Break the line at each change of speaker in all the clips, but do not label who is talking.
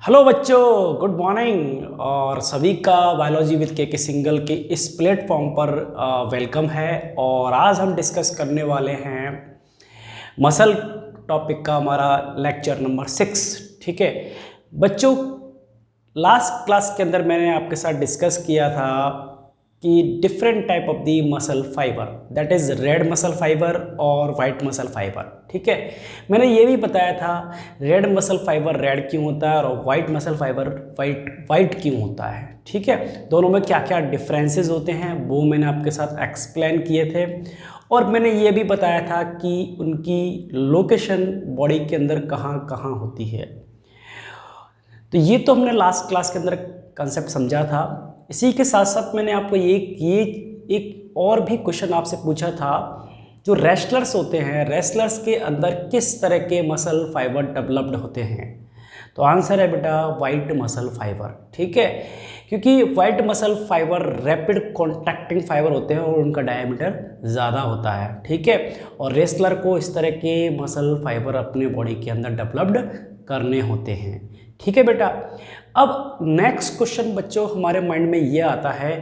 Hello बच्चों, good morning और सभी का बायोलॉजी विद के सिंगल के इस प्लेटफॉर्म पर वेलकम है। और आज हम डिस्कस करने वाले हैं मसल टॉपिक का हमारा लेक्चर नंबर 6। ठीक है बच्चों, लास्ट क्लास के अंदर मैंने आपके साथ डिस्कस किया था कि different type of the muscle fibre, that is red muscle fibre और वाइट मसल फाइबर। ठीक है, मैंने ये भी बताया था रेड मसल फाइबर रेड क्यों होता है और वाइट मसल फाइबर वाइट क्यों होता है। ठीक है, दोनों में क्या क्या डिफरेंसेस होते हैं वो मैंने आपके साथ एक्सप्लेन किए थे। और मैंने ये भी बताया था कि उनकी लोकेशन बॉडी के अंदर कहाँ कहाँ होती है। तो ये तो हमने लास्ट क्लास के अंदर कंसेप्ट समझा था। इसी के साथ साथ मैंने आपको ये एक और भी क्वेश्चन आपसे पूछा था, जो रेसलर्स होते हैं, रेसलर्स के अंदर किस तरह के मसल फाइबर डेवलप्ड होते हैं। तो आंसर है बेटा वाइट मसल फाइबर। ठीक है, क्योंकि white muscle fibre rapid contracting fibre होते हैं और उनका डायमीटर ज़्यादा होता है। ठीक है, और रेसलर को इस तरह के मसल फाइबर अपने बॉडी के अंदर डेवलप्ड करने होते हैं। ठीक है बेटा, अब नेक्स्ट क्वेश्चन बच्चों हमारे माइंड में ये आता है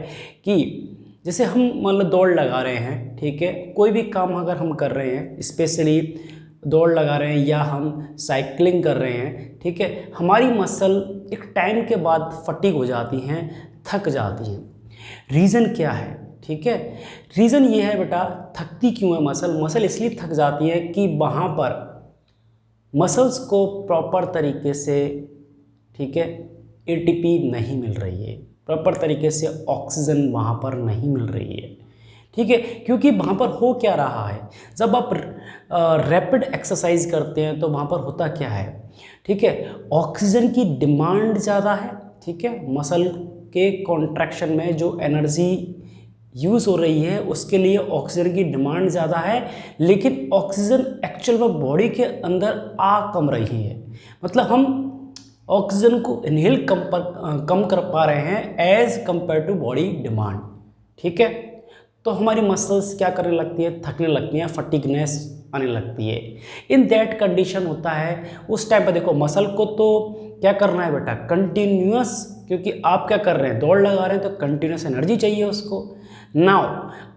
कि जैसे हम मतलब दौड़ लगा रहे हैं, ठीक है, कोई भी काम अगर हम कर रहे हैं, स्पेशली दौड़ लगा रहे हैं या हम साइकिलिंग कर रहे हैं, ठीक है, हमारी मसल एक टाइम के बाद फटीग हो जाती हैं, थक जाती हैं। रीज़न क्या है? ठीक है, रीज़न ये है बेटा, थकती क्यों है मसल इसलिए थक जाती है कि वहाँ पर मसल्स को प्रॉपर तरीके से, ठीक है, एटीपी नहीं मिल रही है, प्रॉपर तरीके से ऑक्सीजन वहाँ पर नहीं मिल रही है। ठीक है, क्योंकि वहाँ पर हो क्या रहा है, जब आप रैपिड एक्सरसाइज करते हैं तो वहाँ पर होता क्या है, ठीक है, ऑक्सीजन की डिमांड ज़्यादा है। ठीक है, मसल के कॉन्ट्रैक्शन में जो एनर्जी यूज़ हो रही है उसके लिए ऑक्सीजन की डिमांड ज़्यादा है, लेकिन ऑक्सीजन एक्चुअल में बॉडी के अंदर आ कम रही है। मतलब हम ऑक्सीजन को इनहेल कम कर पा रहे हैं as compared to body demand. ठीक है, तो हमारी मसल्स क्या करने लगती है, थकने लगती हैं, फटीगनेस आने लगती है। इन दैट कंडीशन होता है उस टाइम पर। देखो मसल को तो क्या करना है बेटा, कंटिन्यूअस, क्योंकि आप क्या कर रहे हैं, दौड़ लगा रहे हैं तो कंटिन्यूअस एनर्जी चाहिए उसको। नाउ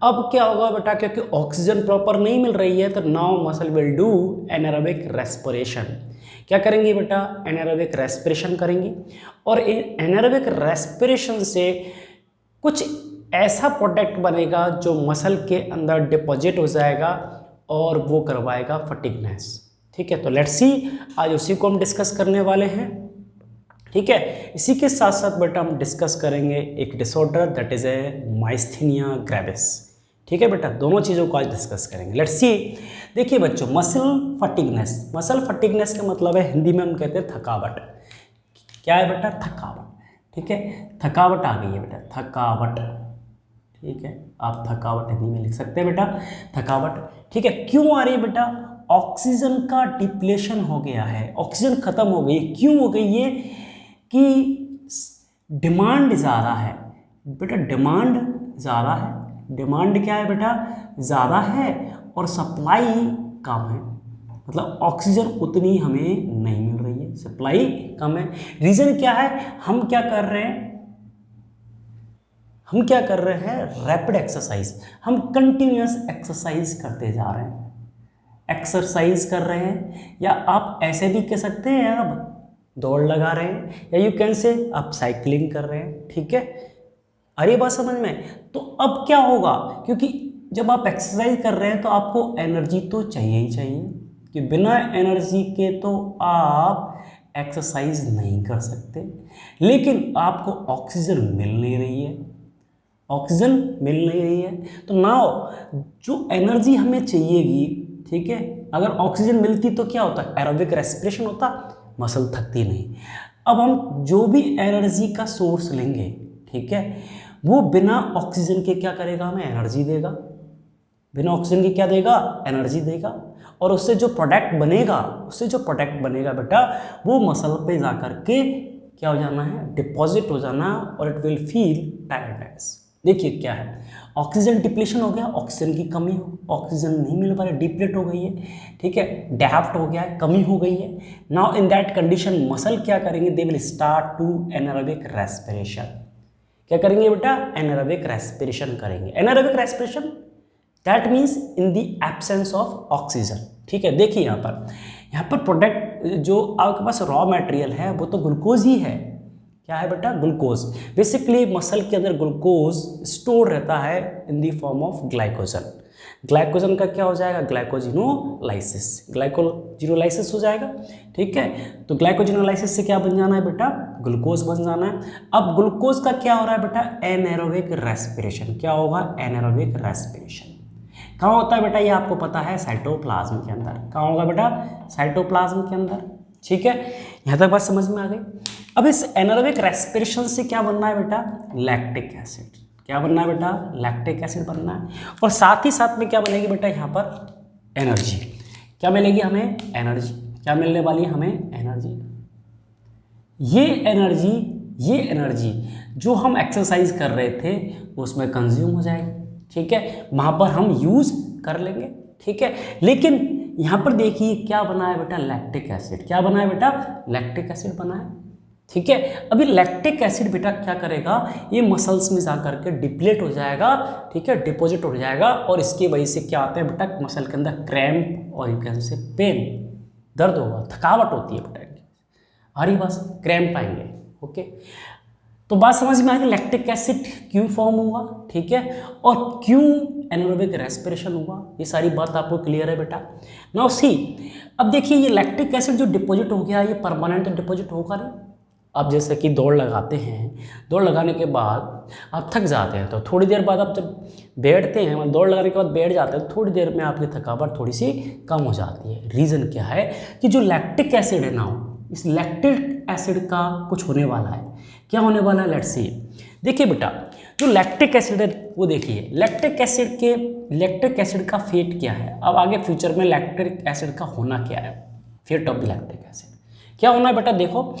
अब क्या होगा बेटा, क्योंकि ऑक्सीजन प्रॉपर नहीं मिल रही है तो now muscle will do anaerobic respiration. क्या करेंगे बेटा, एनारोबिक रेस्पिरेशन करेंगी, और एनारोबिक रेस्पिरेशन से कुछ ऐसा प्रोडक्ट बनेगा जो मसल के अंदर डिपॉजिट हो जाएगा और वो करवाएगा फटीगनेस। ठीक है, तो लेट्स सी, आज उसी को हम डिस्कस करने वाले हैं। ठीक है, इसी के साथ साथ बेटा हम डिस्कस करेंगे एक disorder, that is a myasthenia gravis. ठीक है बेटा, दोनों चीज़ों को आज डिस्कस करेंगे। लेट्स सी, देखिए बच्चों, मसल फटीगनेस का मतलब है, हिंदी में हम कहते हैं थकावट। क्या है बेटा, थकावट। ठीक है, थकावट आ गई है बेटा, थकावट। ठीक है, आप थकावट हिंदी में लिख सकते हैं बेटा, थकावट। ठीक है, क्यों आ रही है बेटा, ऑक्सीजन का डिप्लेशन हो गया है, ऑक्सीजन खत्म हो गई। क्यों हो गई ये, कि डिमांड ज़्यादा है बेटा, डिमांड ज़्यादा है। डिमांड क्या है बेटा, ज़्यादा है, और सप्लाई कम है, मतलब ऑक्सीजन उतनी हमें नहीं मिल रही है, सप्लाई कम है। रीज़न क्या है, हम क्या कर रहे हैं, रैपिड एक्सरसाइज, हम कंटिन्यूअस एक्सरसाइज करते जा रहे हैं, एक्सरसाइज कर रहे हैं, या आप ऐसे भी कह सकते हैं आप दौड़ लगा रहे हैं, या यू कैन से आप साइकिलिंग कर रहे हैं। ठीक है, अरे बात समझ में। तो अब क्या होगा, क्योंकि जब आप एक्सरसाइज कर रहे हैं तो आपको एनर्जी तो चाहिए ही चाहिए, कि बिना एनर्जी के तो आप एक्सरसाइज नहीं कर सकते। लेकिन आपको ऑक्सीजन मिल नहीं रही है, तो नाउ जो एनर्जी हमें चाहिएगी, ठीक है, अगर ऑक्सीजन मिलती तो क्या होता, एरोबिक रेस्पिरेशन होता, मसल थकती नहीं। अब हम जो भी एनर्जी का सोर्स लेंगे, ठीक है, वो बिना ऑक्सीजन के क्या करेगा, हमें एनर्जी देगा, बिना ऑक्सीजन के क्या देगा, एनर्जी देगा। और उससे जो प्रोडक्ट बनेगा बेटा, वो मसल पे जाकर के क्या हो जाना है, डिपॉजिट हो जाना, और इट विल फील टायर्डनेस। देखिए क्या है, ऑक्सीजन डिप्लीशन हो गया, ऑक्सीजन की कमी हो, ऑक्सीजन नहीं मिल पा रही, डिप्लीट हो गई है, ठीक है, डैफ्ट हो गया है, कमी हो गई है। Now in that condition muscle क्या करेंगे, they will start to anaerobic respiration. क्या करेंगे बेटा, एनारोबिक रेस्पिरेशन करेंगे। Anaerobic respiration that means in the absence of oxygen, ठीक है। देखिए यहाँ पर प्रोडक्ट जो आपके पास रॉ मटेरियल है वो तो ग्लूकोज ही है। क्या है बेटा, ग्लूकोज। बेसिकली मसल के अंदर ग्लूकोज स्टोर रहता है in the form of glycogen. Glycogen का क्या हो जाएगा, ग्लाइकोजिनोलाइसिस, ग्लाइकोजिनोलाइसिस हो जाएगा, ठीक है। तो ग्लाइकोजिनोलाइसिस से क्या बन जाना है बेटा, ग्लूकोज बन जाना है। अब ग्लूकोज का क्या हो रहा है बेटा, एनारोबिक रेस्पिरेशन। क्या होगा, एनारोबिक रेस्पिरेशन। कहाँ होता है बेटा, ये आपको पता है, साइटोप्लाज्म के अंदर। कहाँ होगा बेटा, साइटोप्लाज्म के अंदर, ठीक है। यहाँ तक बात समझ में आ गई। अब इस एनारोबिक रेस्पिरेशन से क्या बनना है बेटा, लैक्टिक एसिड। क्या बनना है बेटा, लैक्टिक एसिड बनना है। और साथ ही साथ में क्या बनेगी बेटा, यहाँ पर एनर्जी। क्या मिलेगी हमें, एनर्जी। क्या मिलने वाली है हमें, एनर्जी। ये एनर्जी जो हम एक्सरसाइज कर रहे थे उसमें कंज्यूम हो जाएगी, ठीक है, वहाँ पर हम यूज कर लेंगे, ठीक है। लेकिन यहाँ पर देखिए क्या बना है बेटा, लैक्टिक एसिड। क्या बना है बेटा, लैक्टिक एसिड बना है, ठीक है। अभी लैक्टिक एसिड बेटा क्या करेगा, ये मसल्स में जा करके डिप्लेट हो जाएगा, ठीक है, डिपॉजिट हो जाएगा। और इसकी वजह से क्या आता है बेटा, मसल के अंदर क्रैम्प और यू कैन से पेन, दर्द होगा, थकावट होती है बेटा, हरी बस क्रैम्प आएंगे, ओके। तो बात समझ में आ गई, लैक्टिक एसिड क्यों फॉर्म हुआ, ठीक है, और क्यों एनारोबिक रेस्पिरेशन हुआ, ये सारी बात आपको क्लियर है बेटा। नाउ सी, अब देखिए ये लैक्टिक एसिड जो डिपॉजिट हो गया, ये परमानेंट डिपॉजिट होगा नहीं। अब जैसे कि दौड़ लगाते हैं, दौड़ लगाने के बाद आप थक जाते हैं, तो थोड़ी देर बाद आप जब बैठते हैं, मतलब दौड़ लगाने के बाद बैठ जाते हैं, तो थोड़ी देर में आपकी थकावट थोड़ी सी कम हो जाती है। रीज़न क्या है कि जो लैक्टिक एसिड है ना, इस लैक्टिक एसिड का कुछ होने वाला है। क्या होने वाला है, लेट्स सी। देखिए बेटा, जो लैक्टिक एसिड है वो देखिए, लैक्टिक एसिड का फेट क्या है। अब आगे फ्यूचर में लैक्टिक एसिड का होना क्या है, fate of the lactic acid क्या होना है बेटा, देखो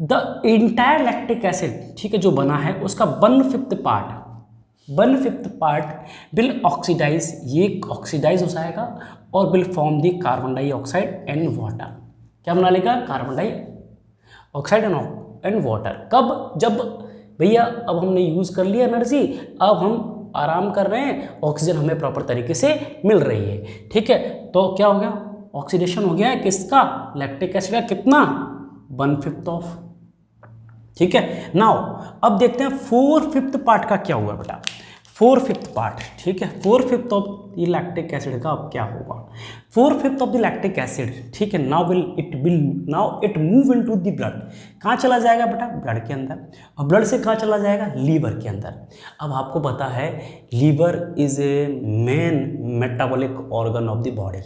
द इंटायर लैक्टिक एसिड, ठीक है, जो बना है उसका 1/5 पार्ट विल ऑक्सीडाइज, ये ऑक्सीडाइज हो जाएगा और will form the carbon dioxide and water. क्या बना लेगा, कार्बन डाइऑक्साइड एंड वाटर। कब, जब भैया अब हमने यूज़ कर लिया एनर्जी, अब हम आराम कर रहे हैं, ऑक्सीजन हमें प्रॉपर तरीके से मिल रही है, ठीक है। तो क्या हो गया, ऑक्सीडेशन हो गया है किसका, लैक्टिक एसिड का, कितना, 1/5 ऑफ, ठीक है। नाउ अब देखते हैं 4/5 पार्ट का क्या हुआ बेटा, 4/5 पार्ट, ठीक है, 4/5 ऑफ द लैक्टिक एसिड का अब क्या होगा, 4/5 ऑफ द लैक्टिक एसिड, ठीक है। Now it move into the blood. कहाँ चला जाएगा बेटा, ब्लड के अंदर, और ब्लड से कहाँ चला जाएगा, लीवर के अंदर। अब आपको पता है liver is a main metabolic organ of the body.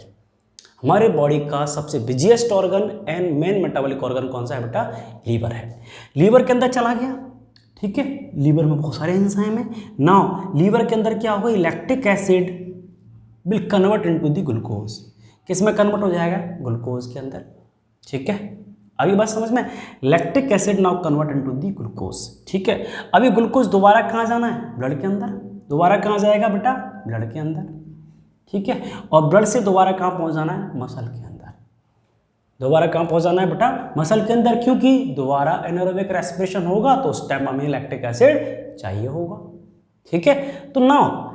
हमारे बॉडी का सबसे busiest organ and main metabolic organ कौन सा है बेटा, लीवर है। लीवर के अंदर चला गया, ठीक है, लीवर में बहुत सारे एंजाइम है। नाउ लीवर के अंदर क्या होगा, lactic acid will convert into the glucose. किस में कन्वर्ट हो जाएगा, ग्लूकोज के अंदर, ठीक है। अभी बात समझ में, lactic acid now convert into the glucose, ठीक है। अभी ग्लूकोज दोबारा कहाँ जाना है, ब्लड के अंदर, दोबारा कहाँ जाएगा बेटा, ब्लड के अंदर, ठीक है। और ब्लड से दोबारा कहाँ पहुँच जाना है, मसल के अंदर, दोबारा कहाँ पहुँच जाना है बेटा, मसल के अंदर, क्योंकि दोबारा एनारोबिक रेस्पिरेशन होगा तो उस टाइम हमें लैक्टिक एसिड चाहिए होगा, ठीक है। तो नाउ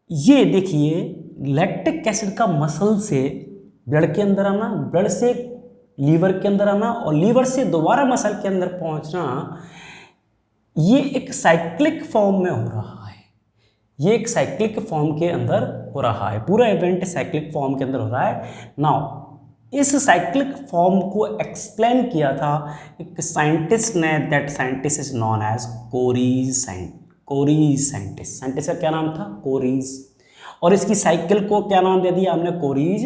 ये देखिए, लैक्टिक एसिड का मसल से ब्लड के अंदर आना, ब्लड से लीवर के अंदर आना, और लीवर से दोबारा मसल के अंदर पहुंचना, ये एक साइक्लिक फॉर्म में हो रहा है। ये एक साइक्लिक फॉर्म के अंदर हो रहा है, पूरा इवेंट साइक्लिक फॉर्म के अंदर हो रहा है। नाउ इस साइक्लिक फॉर्म को एक्सप्लेन किया था एक साइंटिस्ट ने, that scientist is known as Cori's scientist. Scientist का क्या नाम था, कोरीज, और इसकी साइकिल को क्या नाम दे दिया हमने, कोरीज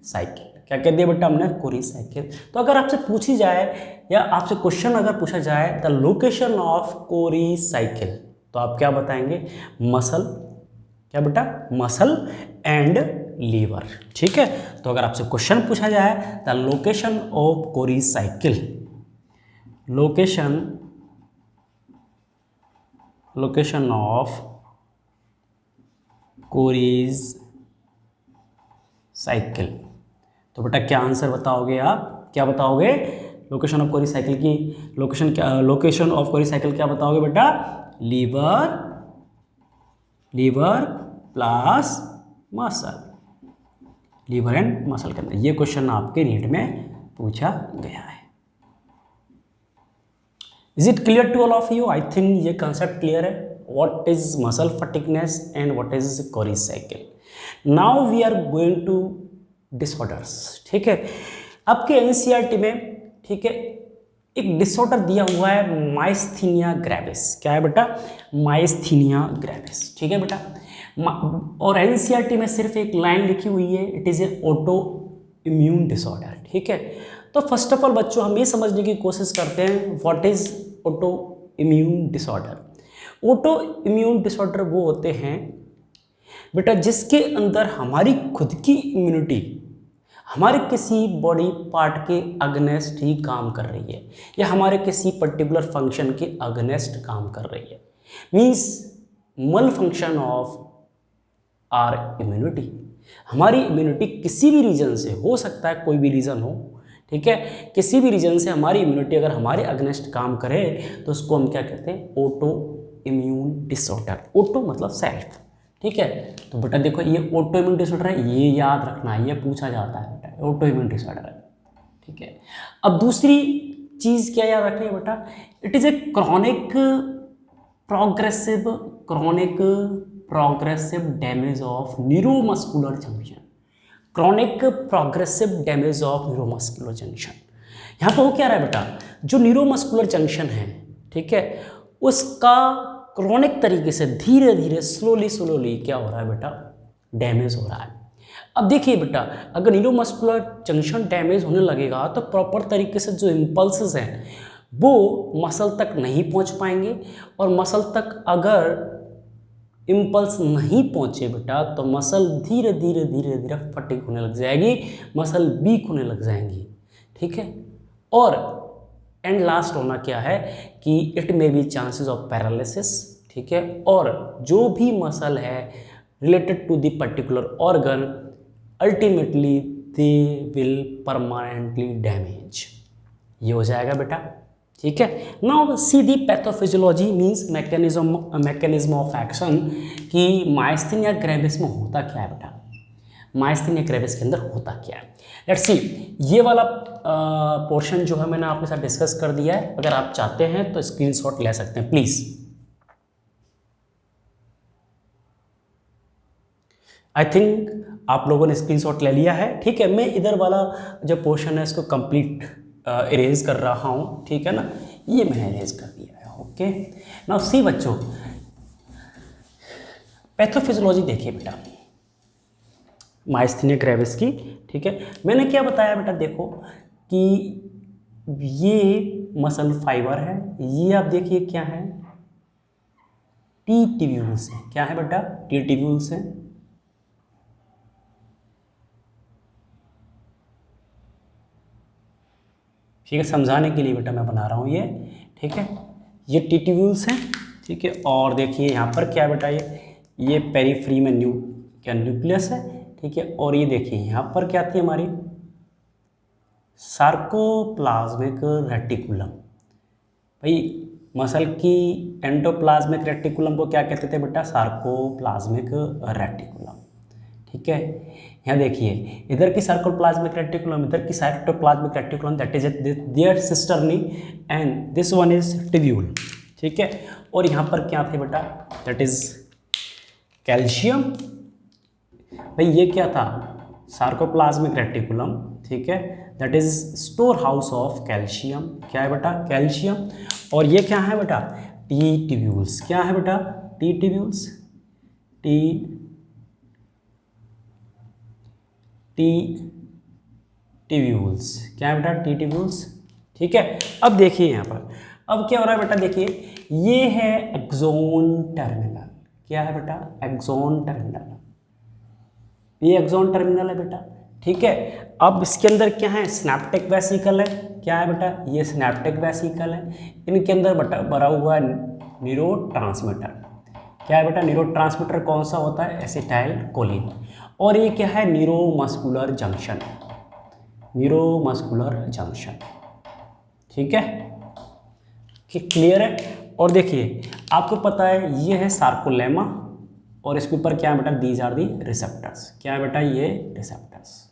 साइकिल। क्या कह दिया बेटा हमने, कोरीज साइकिल। तो अगर आपसे पूछी जाए या आपसे क्वेश्चन अगर पूछा जाए the location of Cori's cycle, तो आप क्या बताएंगे, मसल, क्या बेटा, मसल एंड लीवर, ठीक है। तो अगर आपसे क्वेश्चन पूछा जाए the location of Cori's cycle, location of Cori's cycle. तो बेटा क्या आंसर बताओगे आप, क्या बताओगे? लोकेशन ऑफ कोरी साइकिल की लोकेशन क्या, लोकेशन ऑफ कोरी साइकिल क्या बताओगे बेटा? Liver plus muscle, liver and muscle के अंदर। ये क्वेश्चन आपके नीट में पूछा गया है। Is it clear to all of you? I think ये कंसेप्ट क्लियर है। What is muscle fatigueness and what is Cori cycle. Now we are going to disorders. ठीक है, आपके एनसीईआरटी में, ठीक है, एक डिसऑर्डर दिया हुआ है माइस्थीनिया ग्रेविस। क्या है बेटा? Myasthenia gravis. ठीक है बेटा, और एनसीईआरटी में सिर्फ एक लाइन लिखी हुई है, it is a auto immune disorder. ठीक है, तो फर्स्ट ऑफ ऑल बच्चों हम ये समझने की कोशिश करते हैं what is auto immune disorder. Auto immune disorder वो होते हैं बेटा जिसके अंदर हमारी खुद की इम्यूनिटी हमारे किसी बॉडी पार्ट के अगेंस्ट ही काम कर रही है, या हमारे किसी पर्टिकुलर फंक्शन के अगेंस्ट काम कर रही है। मीन्स मल फंक्शन ऑफ आर इम्यूनिटी। हमारी इम्यूनिटी किसी भी रीजन से हो सकता है, कोई भी रीज़न हो, ठीक है, किसी भी रीजन से हमारी इम्यूनिटी अगर हमारे अगेंस्ट काम करे तो उसको हम क्या कहते हैं? Auto immune disorder. ऑटो मतलब सेल्फ। ठीक है, तो बेटा देखो ये ऑटो इम्यून डिसऑर्डर है, ये याद रखना है, ये पूछा जाता है बेटा, ऑटो इम्यून डिसऑर्डर है। ठीक है, अब दूसरी चीज़ क्या याद रखनी है बेटा? It is a chronic progressive damage of neuromuscular junction. Chronic progressive damage of neuromuscular junction. यहाँ पर हो क्या रहा है बेटा? जो न्यूरोमस्कुलर जंक्शन है, ठीक है, उसका क्रॉनिक तरीके से धीरे धीरे स्लोली क्या हो रहा है बेटा? डैमेज हो रहा है। अब देखिए बेटा, अगर न्यूरोमस्कुलर जंक्शन डैमेज होने लगेगा तो प्रॉपर तरीके से जो इम्पल्सेस हैं वो मसल तक नहीं पहुंच पाएंगे, और मसल तक अगर इम्पल्स नहीं पहुंचे बेटा तो मसल धीरे धीरे फटिग होने लग जाएगी, मसल वीक होने लग जाएंगी। ठीक है, और एंड लास्ट होना क्या है कि it may be chances of paralysis. ठीक है, और जो भी मसल है related to the particular organ ultimately they will permanently damage. ये हो जाएगा बेटा। ठीक है, now see the pathophysiology means mechanism of action कि माइस्थीनिया ग्रेविस में होता क्या है बेटा? माइस्थीनिया ग्रेविस के अंदर होता क्या है? Let's see. ये वाला पोर्शन जो है मैंने आपके साथ डिस्कस कर दिया है। अगर आप चाहते हैं तो स्क्रीनशॉट ले सकते हैं प्लीज। आई थिंक आप लोगों ने स्क्रीनशॉट ले लिया है। ठीक है, मैं इधर वाला जो पोर्शन है इसको कंप्लीट इरेज कर रहा हूँ। ठीक है ना, ये मैंने इरेज कर दिया है। ओके, नाउ सी बच्चों, पैथोफिजियोलॉजी देखिए बेटा माइस्थीनिया ग्रेविस की। ठीक है, मैंने क्या बताया बेटा? देखो कि ये मसल फाइबर है, ये आप देखिए क्या है? टी ट्यूब्यूल्स है। क्या है बेटा? टी ट्यूब्यूल्स है। ठीक है, समझाने के लिए बेटा मैं बना रहा हूँ ये। ठीक है, ये टी ट्यूब्यूल्स हैं। ठीक है, और देखिए यहाँ पर क्या बेटा? ये पेरीफ्री में न्यूक्लियस है। ठीक है, और ये देखिए यहाँ पर क्या थी हमारी? Sarcoplasmic reticulum. भाई मसल की एंडोप्लाज्मिक रेटिकुलम को क्या कहते थे बेटा? Sarcoplasmic reticulum. ठीक है, यहाँ देखिए इधर की सार्कोप्लाज्मिक रेटिकुलम, इधर की cytoplasmic reticulum, that is their cisternae, and this one is tubule. ठीक है, और यहाँ पर क्या थे बेटा? That is calcium. भाई ये क्या था? Sarcoplasmic reticulum. ठीक है, that is store house of calcium. क्या है बेटा? कैल्शियम। और ये क्या है बेटा? T tubules. क्या है बेटा? T tubules. T tubules. क्या है बेटा? T tubules. ठीक है, अब देखिए यहाँ पर अब क्या हो रहा है बेटा? देखिए ये है एक्सोन टर्मिनल। क्या है बेटा? Axon terminal. ये एक्सोन टर्मिनल है बेटा। ठीक है, अब इसके अंदर क्या है? सिनेप्टिक वेसिकल है। क्या है बेटा? ये सिनेप्टिक वेसिकल है। इनके अंदर भरा हुआ है न्यूरोट्रांसमीटर। क्या है बेटा, न्यूरोट्रांसमीटर कौन सा होता है, एसिटाइल कोलिन। और ये क्या है, न्यूरोमस्कुलर जंक्शन, न्यूरोमस्कुलर जंक्शन। ठीक है, क्लियर है। और देखिए आपको पता है ये है सार्कोलेमा, और इसके ऊपर क्या है बेटा, दीज आर दी रिसेप्टर्स। क्या है बेटा, ये रिसेप्टर्स,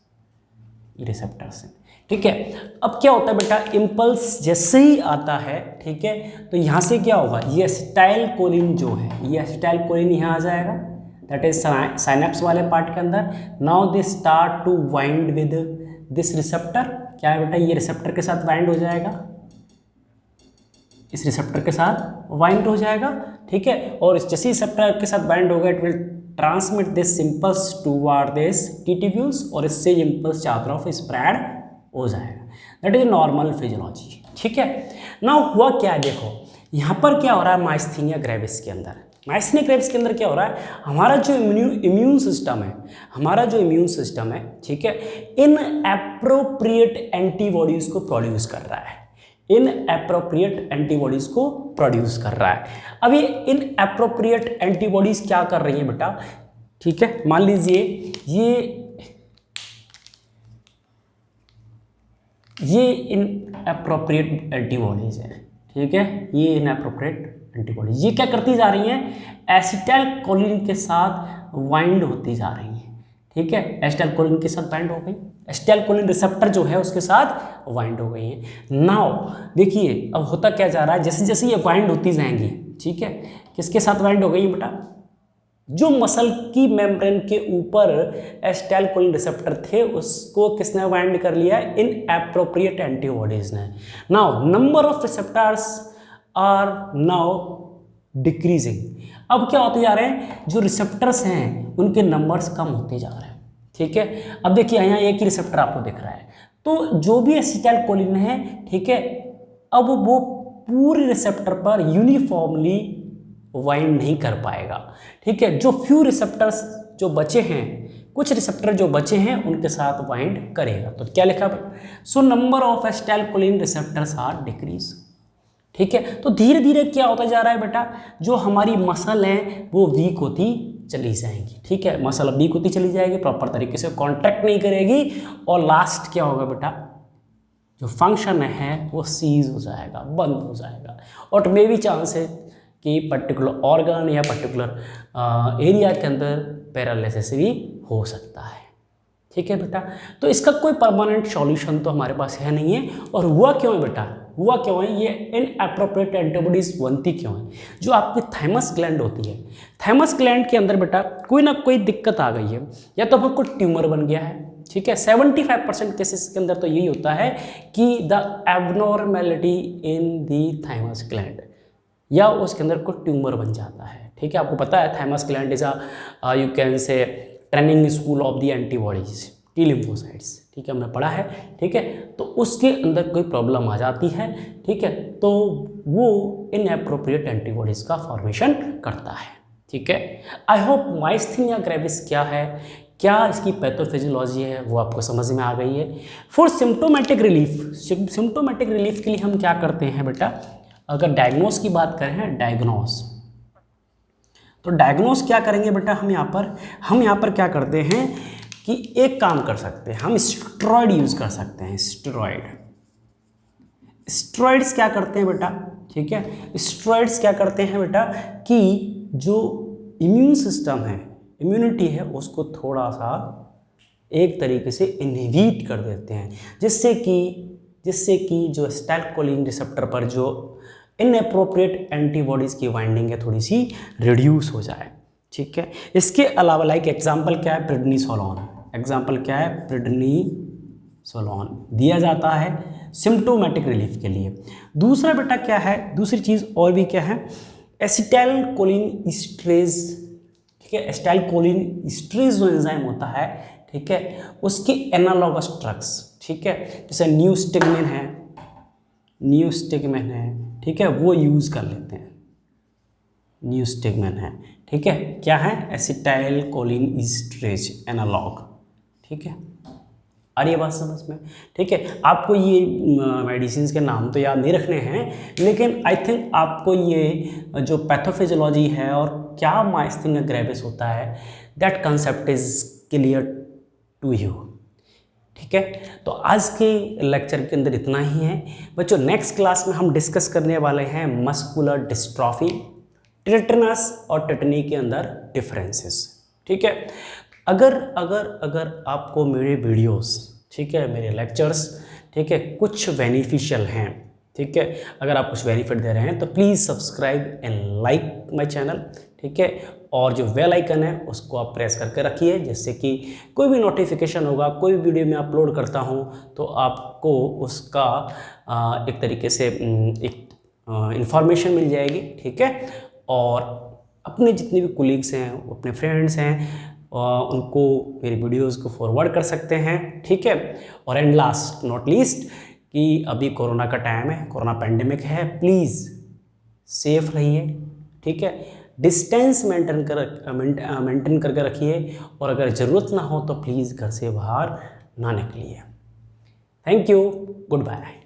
ये रिसेप्टर्स हैं। ठीक है, अब क्या होता है बेटा, इम्पल्स जैसे ही आता है, ठीक है, तो यहाँ से क्या होगा, ये एसिटाइल कोलिन जो है, ये एसिटाइल कोलिन यहाँ आ जाएगा, दैट इज साइनेप्स वाले पार्ट के अंदर। Now they start to bind with this receptor. क्या है बेटा, ये रिसेप्टर के साथ वाइंड हो जाएगा, इस रिसेप्टर के साथ वाइंड हो जाएगा। ठीक है, और जैसे ही रिसेप्टर के साथ बाइंड होगा, it will transmit this impulse toward this T tubules, और इससे इम्पल्स चारों तरफ स्प्रेड हो जाएगा। That is normal physiology. ठीक है, नाउ हुआ क्या है, देखो यहाँ पर क्या हो रहा है माइस्थीनिया ग्रेविस के अंदर। माइस्थीनिया ग्रेविस के अंदर क्या हो रहा है, हमारा जो इम्यून सिस्टम है, हमारा जो इम्यून सिस्टम है, ठीक है, इन एप्रोप्रिएट एंटीबॉडीज को प्रोड्यूस कर रहा है, इन एप्रोप्रिएट एंटीबॉडीज को प्रोड्यूस कर रहा है। अब ये इन एप्रोप्रिएट एंटीबॉडीज क्या कर रही है बेटा, ठीक है, मान लीजिए ये इन एप्रोप्रिएट एंटीबॉडीज है। ठीक है, ये इन एप्रोप्रिएट एंटीबॉडीज ये क्या करती जा रही हैं, एसिटाइल कोलिन के साथ वाइंड होती जा रही हैं। ठीक है, एसिटाइल कोलिन के साथ बाइंड हो गई, एसिटाइल कोलिन रिसेप्टर जो है उसके साथ वाइंड हो गई है। नाउ देखिए अब होता क्या जा रहा है, जैसे जैसे ये वाइंड होती जाएंगी, ठीक है, किसके साथ वाइंड हो गई है बेटा, जो मसल की मेम्ब्रेन के ऊपर एसिटाइल कोलिन रिसेप्टर थे उसको किसने वाइंड कर लिया, इन एप्रोप्रिएट एंटीबॉडीज ने। Now number of receptors are now decreasing. अब क्या होते जा रहे हैं, जो रिसेप्टर्स हैं उनके नंबर्स कम होते जा रहे हैं। ठीक है, अब देखिए यहाँ एक ही रिसेप्टर आपको दिख रहा है, तो जो भी एसिटाइल कोलिन है, ठीक है, अब वो पूरे रिसेप्टर पर यूनिफॉर्मली वाइंड नहीं कर पाएगा। ठीक है, जो फ्यू रिसेप्टर्स जो बचे हैं, कुछ रिसेप्टर जो बचे हैं उनके साथ वाइंड करेगा। तो क्या लिखा, so number of acetyl choline receptors are decrease. ठीक है, तो धीरे धीरे क्या होता जा रहा है बेटा, जो हमारी मसल है वो वीक होती चली जाएंगी। ठीक है, मसल वीक होती चली जाएगी, प्रॉपर तरीके से कॉन्ट्रैक्ट नहीं करेगी, और लास्ट क्या होगा बेटा, जो फंक्शन है वो सीज हो जाएगा, बंद हो जाएगा, और मे बी चांस है कि पर्टिकुलर ऑर्गन या पर्टिकुलर एरिया के अंदर पैरालिसिस भी हो सकता है। ठीक है बेटा, तो इसका कोई परमानेंट सॉल्यूशन तो हमारे पास है नहीं है। और हुआ क्यों है बेटा, हुआ क्यों है, ये इन एप्रोप्रिएट एंटीबॉडीज बनती क्यों है, जो आपकी थाइमस ग्लैंड होती है, थाइमस ग्लैंड के अंदर बेटा कोई ना कोई दिक्कत आ गई है, या तो फिर कोई ट्यूमर बन गया है। ठीक है, 75% केसेस के अंदर तो यही होता है कि the abnormality in the thymus gland, या उसके अंदर कोई ट्यूमर बन जाता है। ठीक है, आपको पता है thymus gland is you can say training school of the antibodies, T lymphocytes. ठीक है, हमने पढ़ा है। ठीक है, तो उसके अंदर कोई प्रॉब्लम आ जाती है, ठीक है, तो वो इनएप्रोप्रिएट एंटीबॉडीज का फॉर्मेशन करता है। ठीक है, आई होप माइस्थीनिया ग्रेविस क्या है, क्या इसकी पैथोफिजियोलॉजी है, वो आपको समझ में आ गई है। For symptomatic relief, symptomatic relief के लिए हम क्या करते हैं बेटा, अगर डायग्नोस की बात करें, डायग्नोस, तो डायग्नोस क्या करेंगे बेटा, हम यहाँ पर क्या करते हैं कि एक काम कर सकते हैं, हम स्टेरॉइड यूज कर सकते हैं। स्टेरॉइड्स क्या करते हैं बेटा, ठीक है, स्टेरॉइड्स क्या करते हैं बेटा कि जो इम्यून सिस्टम है, इम्यूनिटी है, उसको थोड़ा सा एक तरीके से इनहिबिट कर देते हैं, जिससे कि जो एसिटाइल कोलिन रिसेप्टर पर जो इनएप्रोप्रिएट एंटीबॉडीज़ की बाइंडिंग है थोड़ी सी रिड्यूस हो जाए। ठीक है, इसके अलावा लाइक एग्जांपल क्या है, प्रेडनिसोलोन, एग्जांपल क्या है, प्रेडनिसोलोन दिया जाता है सिम्टोमेटिक रिलीफ के लिए। दूसरा बेटा क्या है, दूसरी चीज़ और भी क्या है, एसिटाइल कोलिन ईस्ट्रेज। ठीक है, एसिटाइल कोलिन ईस्ट्रेज जो एंजाइम होता है, ठीक है, उसके एनालॉगस ड्रग्स, ठीक है, जैसे न्यूस्टिग्मिन है, ठीक है, वो यूज़ कर लेते हैं, न्यूस्टिग्मिन है। ठीक है, क्या है, एसिटाइल कोलिन ईस्ट्रेज एनालॉग। ठीक है, आ रही है बात समझ में? ठीक है, आपको ये मेडिसिन के नाम तो याद नहीं रखने हैं, लेकिन आई थिंक आपको ये जो पैथोफिजियोलॉजी है और क्या माइस्थेनिया ग्रेविस होता है, that concept is clear to you. ठीक है, तो आज के लेक्चर के अंदर इतना ही है बच्चों। नेक्स्ट क्लास में हम डिस्कस करने वाले हैं मस्कुलर डिस्ट्रॉफी, टिटेनस और टिटनी के अंदर डिफरेंसेस। ठीक है, अगर अगर अगर आपको मेरे वीडियोस, ठीक है, मेरे लेक्चर्स, ठीक है, कुछ बेनिफिशियल हैं, ठीक है, अगर आप कुछ बेनिफिट दे रहे हैं तो please subscribe and like my channel. ठीक है, और जो बेल आइकन है उसको आप प्रेस करके रखिए, जिससे कि कोई भी नोटिफिकेशन होगा, कोई भी वीडियो मैं अपलोड करता हूं तो आपको उसका एक तरीके से एक इंफॉर्मेशन मिल जाएगी। ठीक है, और अपने जितने भी कोलीग्स हैं, अपने फ्रेंड्स हैं, उनको मेरी वीडियोस को फॉरवर्ड कर सकते हैं। ठीक है, और एंड लास्ट नॉट लीस्ट कि अभी कोरोना का टाइम है, कोरोना पेंडेमिक है, प्लीज़ सेफ रहिए। ठीक है, डिस्टेंस मेंटेन करके रखिए, और अगर ज़रूरत ना हो तो प्लीज़ घर से बाहर ना निकलिए। Thank you, good bye.